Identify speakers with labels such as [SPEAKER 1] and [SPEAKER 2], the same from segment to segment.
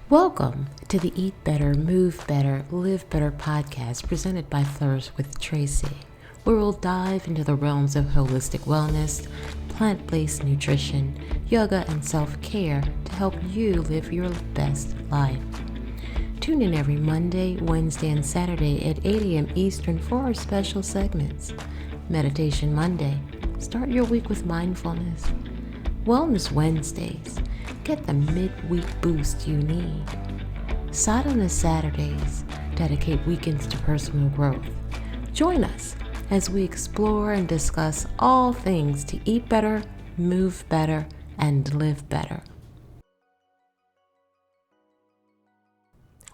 [SPEAKER 1] Welcome to the Eat Better, Move Better, Live Better podcast presented by Flourish with Tracy, where we'll dive into the realms of holistic wellness, plant-based nutrition, yoga, and self-care to help you live your best life. Tune in every Monday, Wednesday, and Saturday at 8 a.m. Eastern for our special segments. Meditation Monday. Start your week with mindfulness. Wellness Wednesdays. Get the midweek boost you need. Sadhana Saturdays. Dedicate weekends to personal growth. Join us as we explore and discuss all things to eat better, move better, and live better.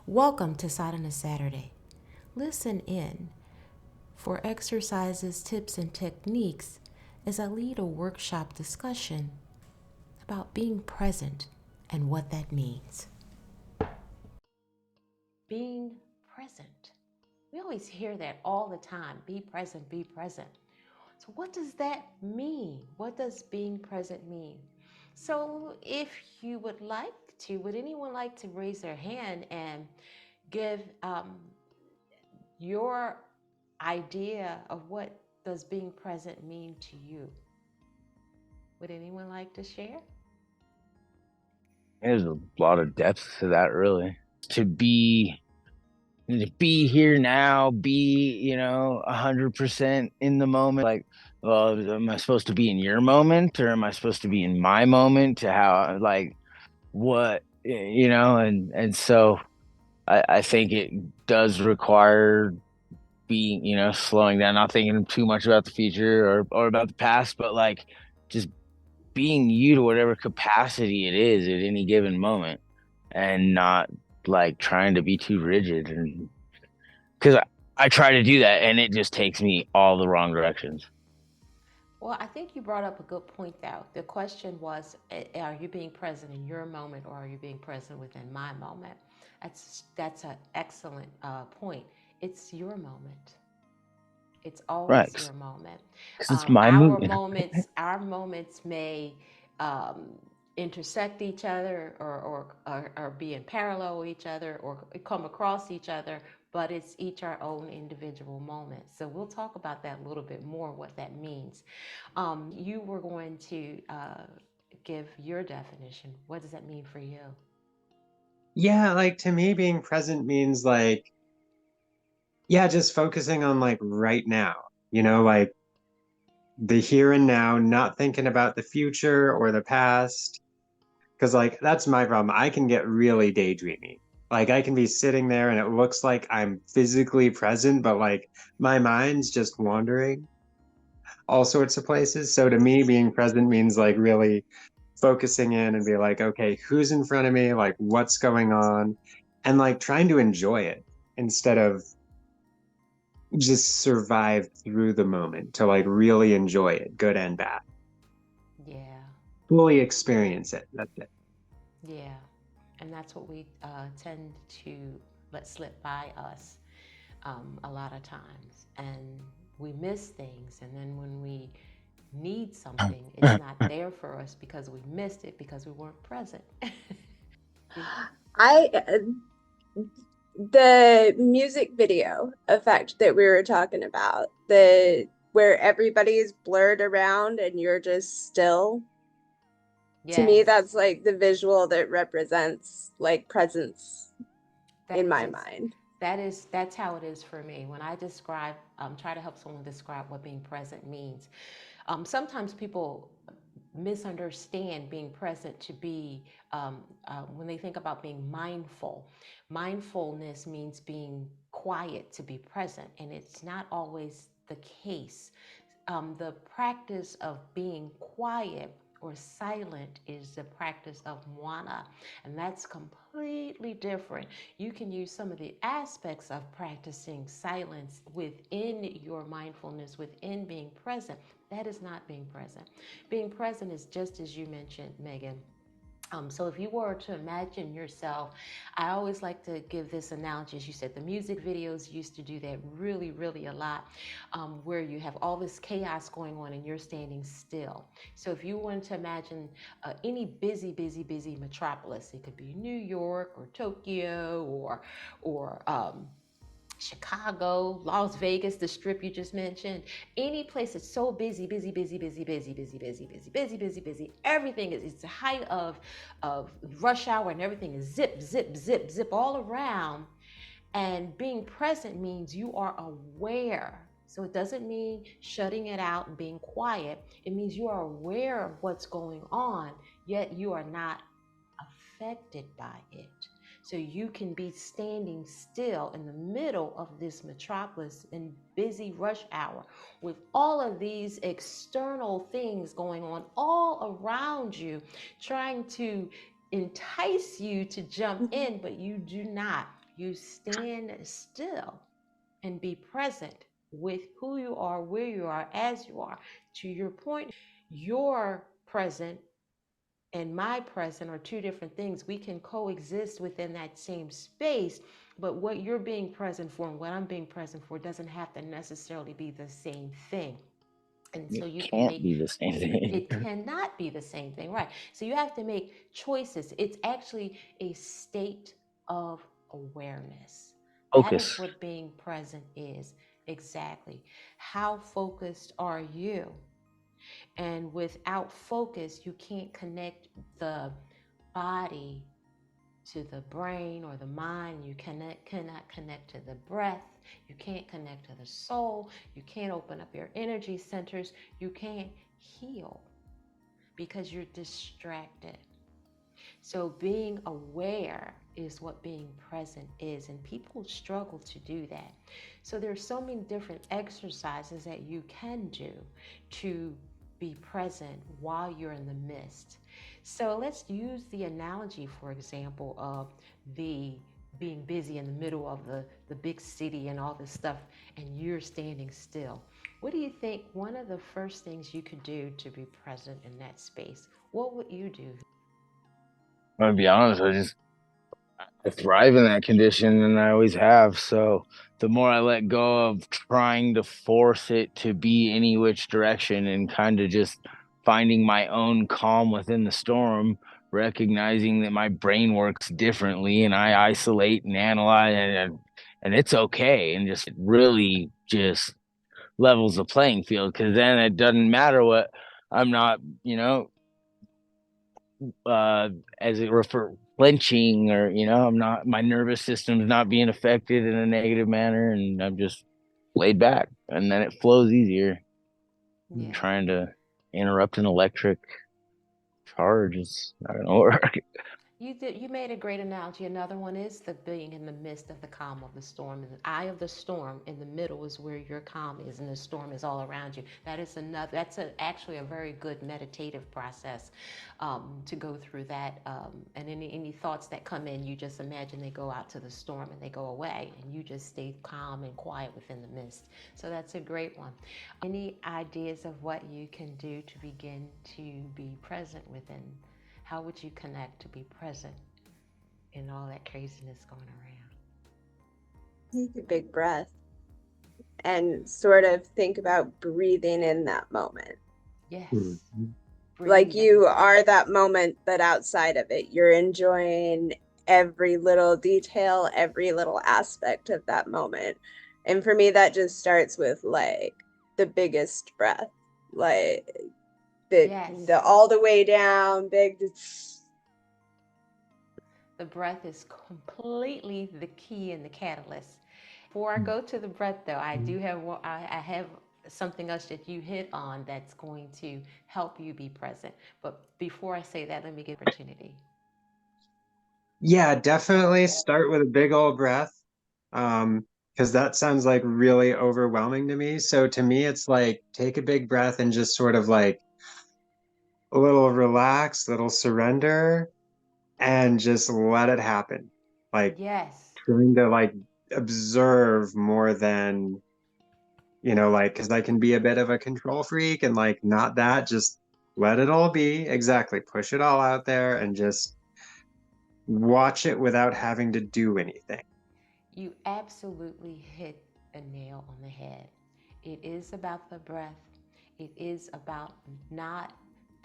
[SPEAKER 1] Welcome to Sadhana Saturday. Listen in for exercises, tips, and techniques as I lead a workshop discussion about being present and what that means. Being present. We always hear that all the time. Be present, be present. So what does that mean? What does being present mean? So if you would like to, would anyone like to raise their hand and give your idea of what does being present mean to you? Would anyone like to share?
[SPEAKER 2] There's a lot of depth to that, really. To be here now, be 100% in the moment. Like, well, am I supposed to be in your moment, or am I supposed to be in my moment? To how, like, what, and so I think it does require being, slowing down, not thinking too much about the future or about the past, but like just being you to whatever capacity it is at any given moment, and not like trying to be too rigid. And because I try to do that and it just takes me all the wrong directions.
[SPEAKER 1] Well, I think you brought up a good point, though. The question was, are you being present in your moment or are you being present within my moment? That's an excellent point. It's your moment. It's
[SPEAKER 2] Right,
[SPEAKER 1] always your moment.
[SPEAKER 2] because it's my movement.
[SPEAKER 1] Our moments may intersect each other or be in parallel with each other or come across each other, but it's each our own individual moment. So we'll talk about that a little bit more, what that means. You were going to give your definition. What does that mean for you?
[SPEAKER 3] Yeah, like to me, being present means like, yeah, just focusing on like right now, like the here and now, not thinking about the future or the past. Cause like that's my problem. I can get really daydreamy. Like I can be sitting there and it looks like I'm physically present, but like my mind's just wandering all sorts of places. So to me, being present means like really focusing in and be like, okay, who's in front of me? Like what's going on? And like trying to enjoy it instead of just survive through the moment, to like really enjoy it, good and bad.
[SPEAKER 1] Yeah,
[SPEAKER 3] Fully experience it. That's it.
[SPEAKER 1] yeah. And that's what we tend to let slip by us a lot of times. And we miss things. And then when we need something, it's not there for us because we missed it because we weren't present.
[SPEAKER 4] I the music video effect that we were talking about, the where everybody is blurred around and you're just still.
[SPEAKER 1] Yes.
[SPEAKER 4] To me, that's like the visual that represents like presence in my mind.
[SPEAKER 1] That's how it is for me. When I describe, try to help someone describe what being present means. Sometimes people misunderstand being present to be when they think about being mindful. Mindfulness means being quiet to be present, and it's not always the case. The practice of being quiet or silent is the practice of moana, and that's completely different. You can use some of the aspects of practicing silence within your mindfulness, within being present. That is not being present. Being present is just as you mentioned, Megan. So if you were to imagine yourself, I always like to give this analogy. As you said, the music videos used to do that really, really a lot, where you have all this chaos going on and you're standing still. So if you wanted to imagine any busy, busy, busy metropolis, it could be New York or Tokyo or Chicago, Las Vegas, the strip you just mentioned, any place that's so busy, busy, busy, busy, busy, busy, busy, busy, busy, busy, busy. Everything is, it's the height of rush hour and everything is zip, zip, zip, zip all around. And being present means you are aware. So it doesn't mean shutting it out and being quiet. It means you are aware of what's going on, yet you are not affected by it. So you can be standing still in the middle of this metropolis in busy rush hour with all of these external things going on all around you, trying to entice you to jump in, but you do not. You stand still and be present with who you are, where you are, as you are. To your point, your present and my present are two different things. We can coexist within that same space, but what you're being present for and what I'm being present for doesn't have to necessarily be the same thing. And so
[SPEAKER 2] It
[SPEAKER 1] you can
[SPEAKER 2] can't
[SPEAKER 1] make
[SPEAKER 2] be the same thing.
[SPEAKER 1] it cannot be the same thing, right? So you have to make choices. It's actually a state of awareness. That is
[SPEAKER 2] Focus.
[SPEAKER 1] what being present is. Exactly. How focused are you? And without focus, you can't connect the body to the brain or the mind. You cannot connect to the breath. You can't connect to the soul. You can't open up your energy centers. You can't heal because you're distracted. So being aware is what being present is, and people struggle to do that. So there's so many different exercises that you can do to be present while you're in the midst. So let's use the analogy, for example, of the being busy in the middle of the big city and all this stuff, and you're standing still. What do you think one of the first things you could do to be present in that space? What would you do?
[SPEAKER 2] I'm gonna be honest, I thrive in that condition and I always have. So the more I let go of trying to force it to be any which direction and kind of just finding my own calm within the storm, recognizing that my brain works differently and I isolate and analyze and it's okay and just really just levels the playing field because then it doesn't matter what I'm not, uh as it refer flinching or I'm not my nervous system's not being affected in a negative manner and I'm just laid back and then it flows easier.
[SPEAKER 1] Yeah.
[SPEAKER 2] Trying to interrupt an electric charge is not gonna work.
[SPEAKER 1] You made a great analogy. Another one is the being in the midst of the calm of the storm. In the eye of the storm, in the middle is where your calm is, and the storm is all around you. That is another. Actually a very good meditative process to go through that. And any thoughts that come in, you just imagine they go out to the storm and they go away, and you just stay calm and quiet within the mist. So that's a great one. Any ideas of what you can do to begin to be present within? How would you connect to be present in all that craziness going around?
[SPEAKER 4] Take a big breath and sort of think about breathing in that moment.
[SPEAKER 1] Yes.
[SPEAKER 3] Mm-hmm.
[SPEAKER 4] Like you are that moment, but outside of it, you're enjoying every little detail, every little aspect of that moment. And for me, that just starts with like the biggest breath, like the all the way down, big.
[SPEAKER 1] The breath is completely the key and the catalyst. Before I go to the breath, though, I have something else that you hit on that's going to help you be present. But before I say that, let me give opportunity.
[SPEAKER 3] Yeah, definitely start with a big old breath. Because that sounds like really overwhelming to me. So to me, it's like take a big breath and just sort of like a little relax, little surrender, and just let it happen. Like
[SPEAKER 1] Yes.
[SPEAKER 3] trying to like observe more than, like, because I can be a bit of a control freak and like not that, just Let it all be. Exactly. Push it all out there and just watch it without having to do anything.
[SPEAKER 1] You absolutely hit a nail on the head. It is about the breath. It is about not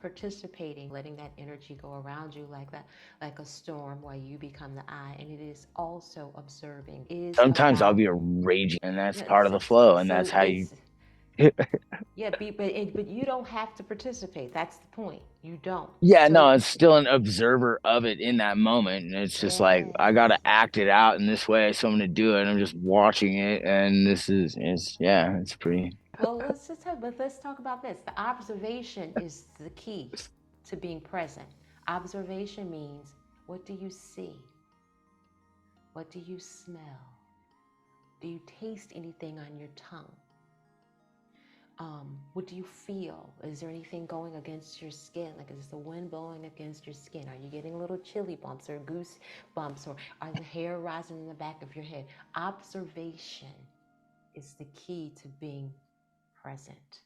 [SPEAKER 1] participating, letting that energy go around you like a storm while you become the eye. And it is also observing. It is
[SPEAKER 2] Sometimes I'll
[SPEAKER 1] about,
[SPEAKER 2] be a raging, and that's
[SPEAKER 1] yeah,
[SPEAKER 2] part of the flow, and
[SPEAKER 1] so
[SPEAKER 2] that's how you.
[SPEAKER 1] it's, yeah, but you don't have to participate. That's the point. You don't.
[SPEAKER 2] Yeah,
[SPEAKER 1] So
[SPEAKER 2] no, it's still an observer of it in that moment. And it's just like I
[SPEAKER 1] yes.
[SPEAKER 2] gotta act it out in this way, so I'm gonna do it. I'm just watching it, and this is yeah, it's pretty.
[SPEAKER 1] Well, let's talk about this. The observation is the key to being present. Observation means, what do you see? What do you smell? Do you taste anything on your tongue? What do you feel? Is there anything going against your skin? Like, is the wind blowing against your skin? Are you getting little chilly bumps or goose bumps, or are the hair rising in the back of your head? Observation is the key to being present.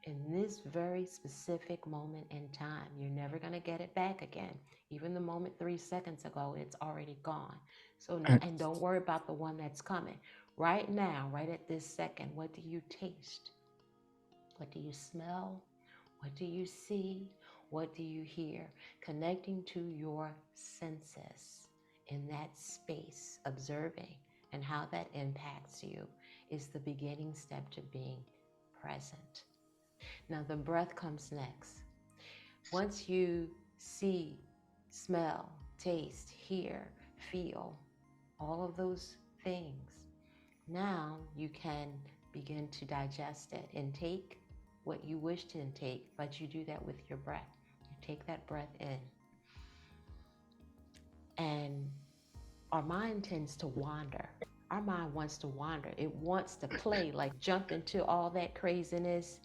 [SPEAKER 1] In this very specific moment in time, you're never going to get it back again. Even the moment 3 seconds ago, it's already gone. So, and don't worry about the one that's coming. Right now, right at this second, what do you taste? What do you smell? What do you see? What do you hear? Connecting to your senses in that space, observing, and how that impacts you is the beginning step to being present. Now, the breath comes next. Once you see, smell, taste, hear, feel, all of those things, now you can begin to digest it. Intake what you wish to intake, but you do that with your breath. You take that breath in. And our mind tends to wander. Our mind wants to wander. It wants to play, like jump into all that craziness.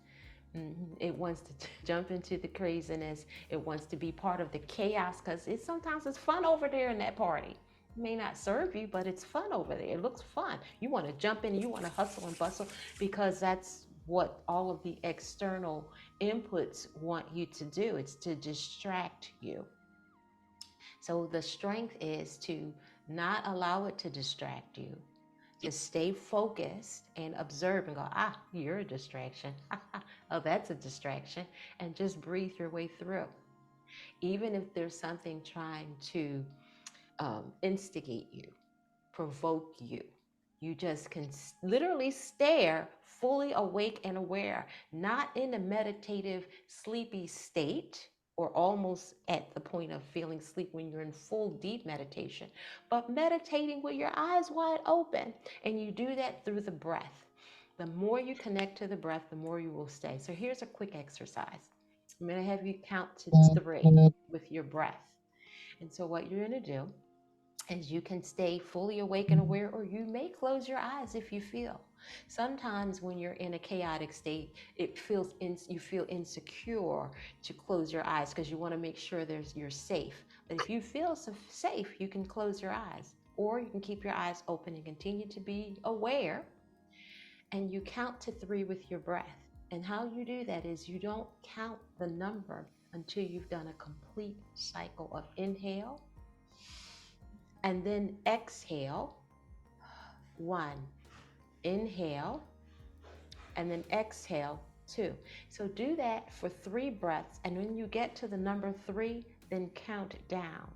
[SPEAKER 1] It wants to jump into the craziness. It wants to be part of the chaos because sometimes it's fun over there in that party. It may not serve you, but it's fun over there. It looks fun. You want to jump in, you want to hustle and bustle because that's what all of the external inputs want you to do. It's to distract you. So the strength is to not allow it to distract you, to stay focused and observe and go, you're a distraction. Oh, that's a distraction. And just breathe your way through. Even if there's something trying to instigate you, provoke you, you just can literally stare fully awake and aware, not in a meditative, sleepy state or almost at the point of feeling sleep when you're in full deep meditation, but meditating with your eyes wide open. And you do that through the breath. The more you connect to the breath, the more you will stay. So here's a quick exercise. I'm going to have you count to 3 with your breath. And so what you're going to do is you can stay fully awake and aware, or you may close your eyes if you feel. Sometimes when you're in a chaotic state, you feel insecure to close your eyes because you want to make sure you're safe. But if you feel safe, you can close your eyes, or you can keep your eyes open and continue to be aware. And you count to 3 with your breath. And how you do that is you don't count the number until you've done a complete cycle of inhale and then exhale. 1, inhale, and then exhale 2. So do that for 3 breaths, and when you get to the number 3, then count down.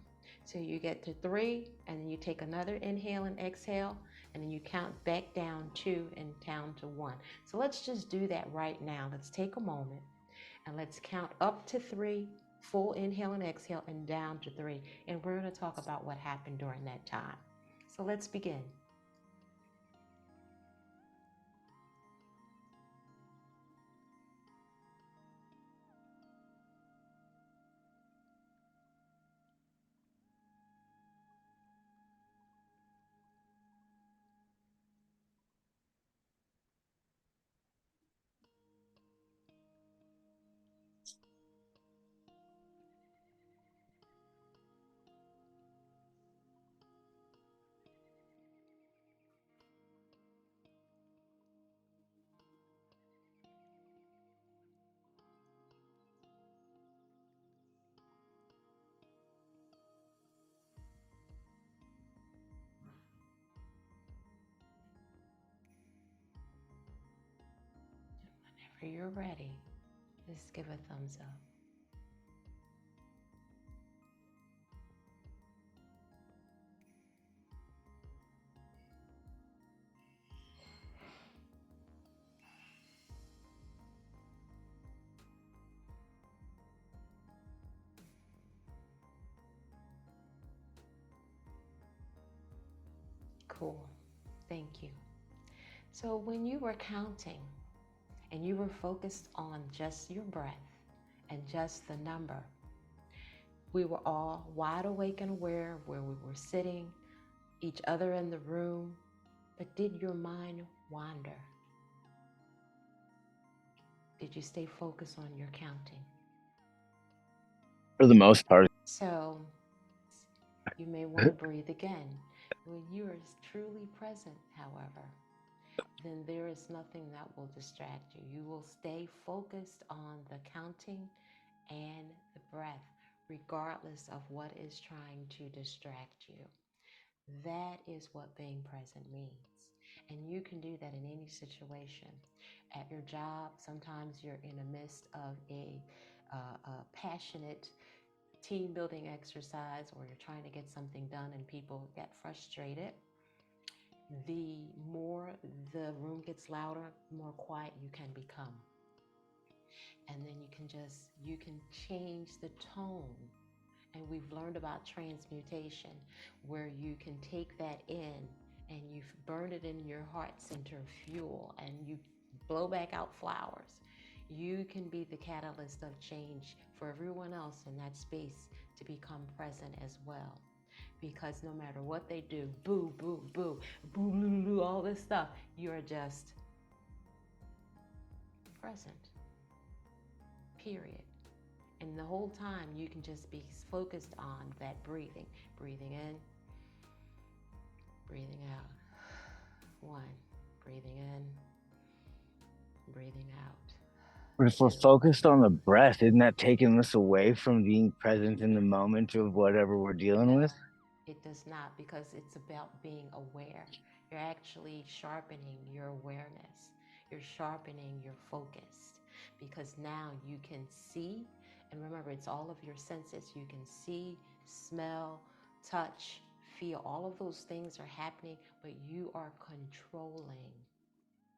[SPEAKER 1] So you get to 3, and then you take another inhale and exhale, and then you count back down 2 and down to 1. So let's just do that right now. Let's take a moment and let's count up to 3, full inhale and exhale, and down to 3. And we're going to talk about what happened during that time. So let's begin. whenever you're ready, just give a thumbs up. Cool. Thank you. So when you were counting and you were focused on just your breath and just the number, we were all wide awake and aware of where we were sitting, each other in the room, but did your mind wander? Did you stay focused on your counting?
[SPEAKER 2] For the most part.
[SPEAKER 1] So you may want to breathe again. When you are truly present, however, then there is nothing that will distract you. You will stay focused on the counting and the breath, regardless of what is trying to distract you. That is what being present means. And you can do that in any situation. At your job, sometimes you're in the midst of a passionate team building exercise, or you're trying to get something done and people get frustrated. The more the room gets louder, the more quiet you can become. And then you can change the tone. And we've learned about transmutation, where you can take that in and you burn it in your heart center fuel and you blow back out flowers. You can be the catalyst of change for everyone else in that space to become present as well. Because no matter what they do, boo, boo, boo, boo, boo, boo, all this stuff, you're just present, period. And the whole time you can just be focused on that breathing. Breathing in, breathing out. One, breathing in, breathing out.
[SPEAKER 2] But if we're focused on the breath, isn't that taking us away from being present in the moment of whatever we're dealing with?
[SPEAKER 1] It does not, because it's about being aware. You're actually sharpening your awareness. You're sharpening your focus, because now you can see, and remember, it's all of your senses. You can see, smell, touch, feel. All of those things are happening, but you are controlling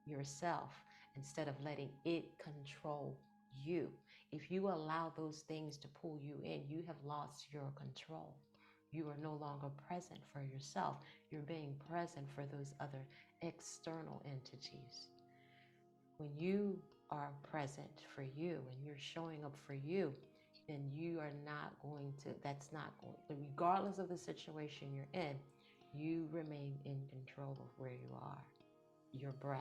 [SPEAKER 1] yourself instead of letting it control you. If you allow those things to pull you in, you have lost your control. You are no longer present for yourself. You're being present for those other external entities. When you are present for you and you're showing up for you, then you are not going to, regardless of the situation you're in, you remain in control of where you are, your breath,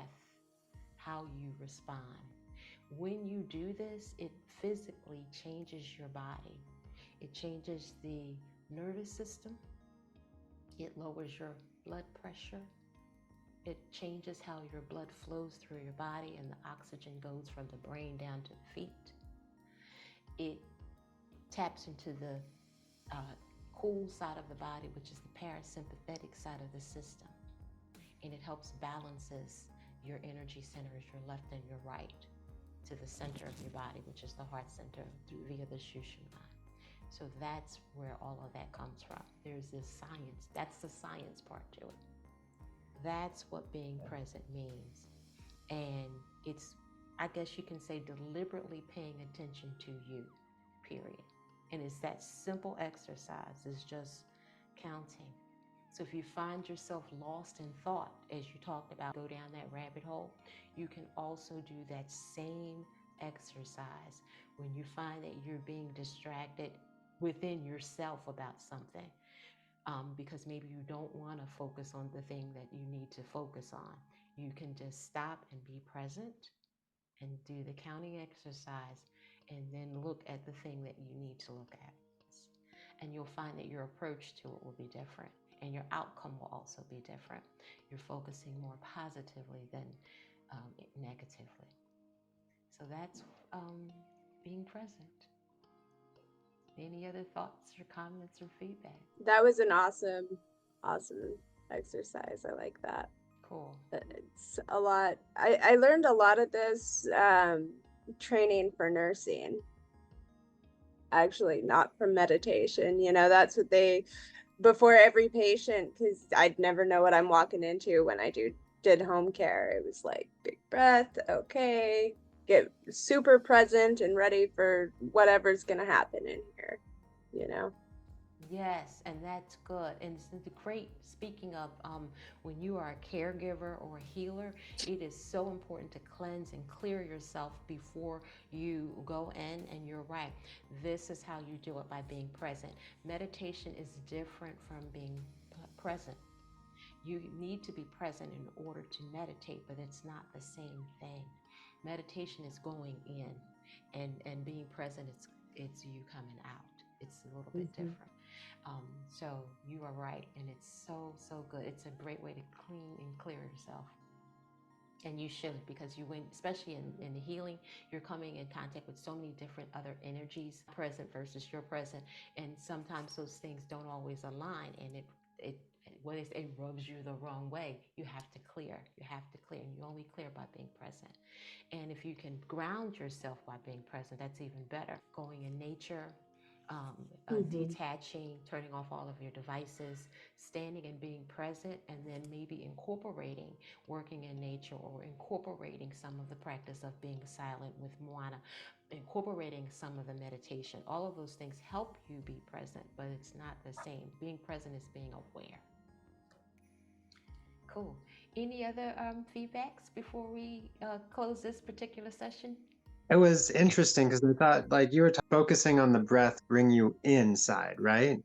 [SPEAKER 1] how you respond. When you do this, it physically changes your body. It changes the nervous system. It lowers your blood pressure. It changes how your blood flows through your body and the oxygen goes from the brain down to the feet. It taps into the cool side of the body, which is the parasympathetic side of the system. And it helps balances your energy centers, your left and your right, to the center of your body, which is the heart center, via the Shushumna. So that's where all of that comes from. There's this science. That's the science part to it. That's what being present means. And it's, I guess you can say, deliberately paying attention to you, period. And it's that simple exercise. It's just counting. So if you find yourself lost in thought, as you talked about, go down that rabbit hole, you can also do that same exercise when you find that you're being distracted within yourself about something, because maybe you don't want to focus on the thing that you need to focus on. You can just stop and be present and do the counting exercise, and then look at the thing that you need to look at. And you'll find that your approach to it will be different, and your outcome will also be different. You're focusing more positively than negatively. So that's being present. Any other thoughts or comments or feedback?
[SPEAKER 4] That was an awesome exercise. I like that.
[SPEAKER 1] Cool.
[SPEAKER 4] It's a lot. I learned a lot of this training for nursing. Actually, not for meditation. You know, that's what they, before every patient, because I'd never know what I'm walking into when I did home care. It was like big breath, okay, get super present and ready for whatever's gonna happen in here, you know.
[SPEAKER 1] Yes, and that's good. And it's the great, speaking of when you are a caregiver or a healer, it is so important to cleanse and clear yourself before you go in. And you're right. This is how you do it, by being present. Meditation is different from being present. You need to be present in order to meditate, but it's not the same thing. Meditation is going in, and being present, it's you coming out. It's a little bit different. So you are right, and it's so good. It's a great way to clean and clear yourself. And you should, because you went, especially in the healing, you're coming in contact with so many different other energies, present versus your present. And sometimes those things don't always align, and it when it rubs you the wrong way. You have to clear. You have to clear, and you only clear by being present. And if you can ground yourself by being present, that's even better. Going in nature, detaching, turning off all of your devices, standing and being present, and then maybe incorporating working in nature, or incorporating some of the practice of being silent with Moana, incorporating some of the meditation. All of those things help you be present, but it's not the same. Being present is being aware. Cool. Any other feedbacks before we close this particular session?
[SPEAKER 3] It was interesting because I thought, like, you were focusing on the breath, bring you inside, right?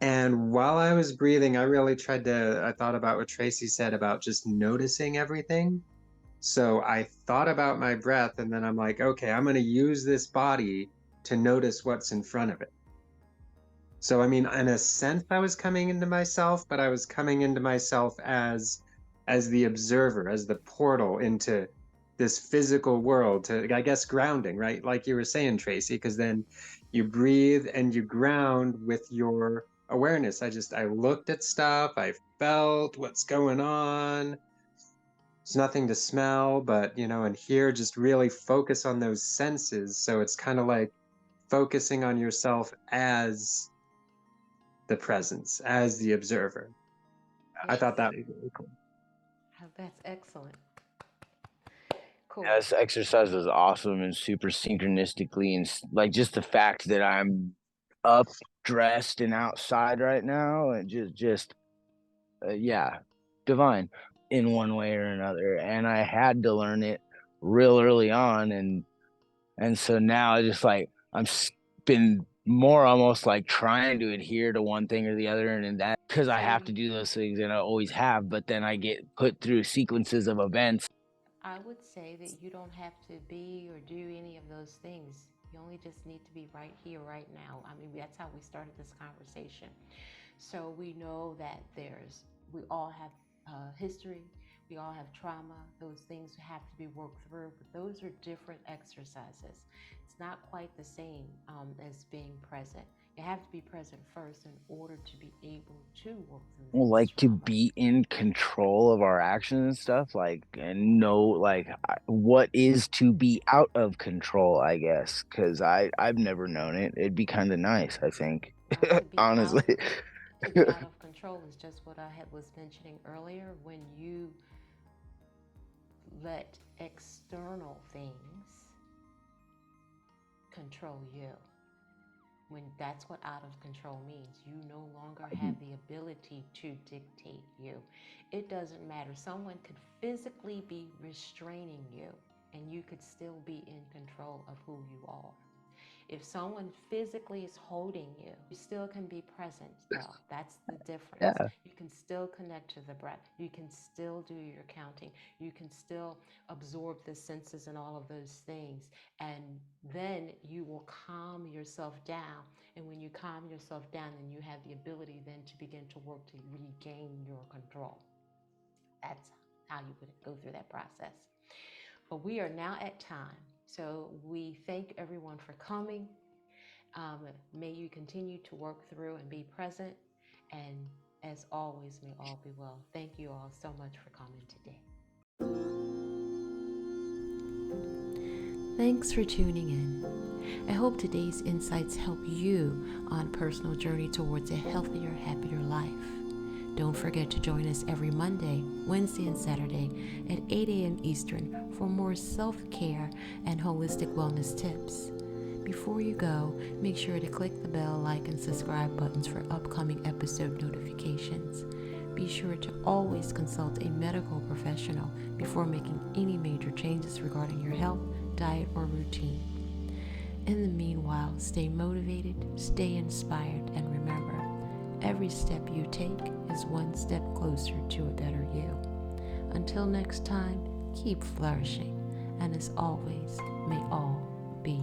[SPEAKER 3] And while I was breathing, I thought about what Tracy said about just noticing everything. So I thought about my breath, and then I'm like, okay, I'm going to use this body to notice what's in front of it. So, I mean, in a sense, I was coming into myself, but I was coming into myself as the observer, as the portal into this physical world, to, I guess, grounding, right? Like you were saying, Tracy, because then you breathe and you ground with your awareness. I looked at stuff, I felt what's going on. There's nothing to smell, but, and here, just really focus on those senses. So it's kind of like focusing on yourself as the presence, as the observer. I thought that was really cool.
[SPEAKER 1] That's excellent. Cool.
[SPEAKER 2] Yeah, this exercise was awesome and super synchronistically, and like just the fact that I'm up, dressed, and outside right now, and just yeah, divine in one way or another. And I had to learn it real early on, and so now I just like I'm been more almost like trying to adhere to one thing or the other, and that because I have to do those things, and I always have, but then I get put through sequences of events.
[SPEAKER 1] I would say that you don't have to be or do any of those things. You only just need to be right here, right now. I mean, that's how we started this conversation. So we know that we all have history, we all have trauma. Those things have to be worked through, but those are different exercises. It's not quite the same as being present. You have to be present first in order to be able to work through
[SPEAKER 2] Well,
[SPEAKER 1] these
[SPEAKER 2] like to
[SPEAKER 1] traumas.
[SPEAKER 2] be in control of our actions and stuff, like, and know like what is to be out of control, I guess, because I've never known it. It'd be kind of nice, I think.
[SPEAKER 1] To be
[SPEAKER 2] Honestly.
[SPEAKER 1] to be out of control is just what I was mentioning earlier. When you let external things control you, when that's what out of control means, you no longer have the ability to dictate you. It doesn't matter. Someone could physically be restraining you, and you could still be in control of who you are. If someone physically is holding you, you still can be present, though. That's the difference.
[SPEAKER 2] Yeah.
[SPEAKER 1] You can still connect to the breath. You can still do your counting. You can still absorb the senses and all of those things. And then you will calm yourself down. And when you calm yourself down, then you have the ability then to begin to work to regain your control. That's how you would go through that process. But we are now at time. So we thank everyone for coming. May you continue to work through and be present. And as always, may all be well. Thank you all so much for coming today. Thanks for tuning in. I hope today's insights help you on a personal journey towards a healthier, happier life. Don't forget to join us every Monday, Wednesday, and Saturday at 8 a.m. Eastern for more self-care and holistic wellness tips. Before you go, make sure to click the bell, like, and subscribe buttons for upcoming episode notifications. Be sure to always consult a medical professional before making any major changes regarding your health, diet, or routine. In the meanwhile, stay motivated, stay inspired, and remember, every step you take is one step closer to a better you. Until next time, keep flourishing, and as always, may all be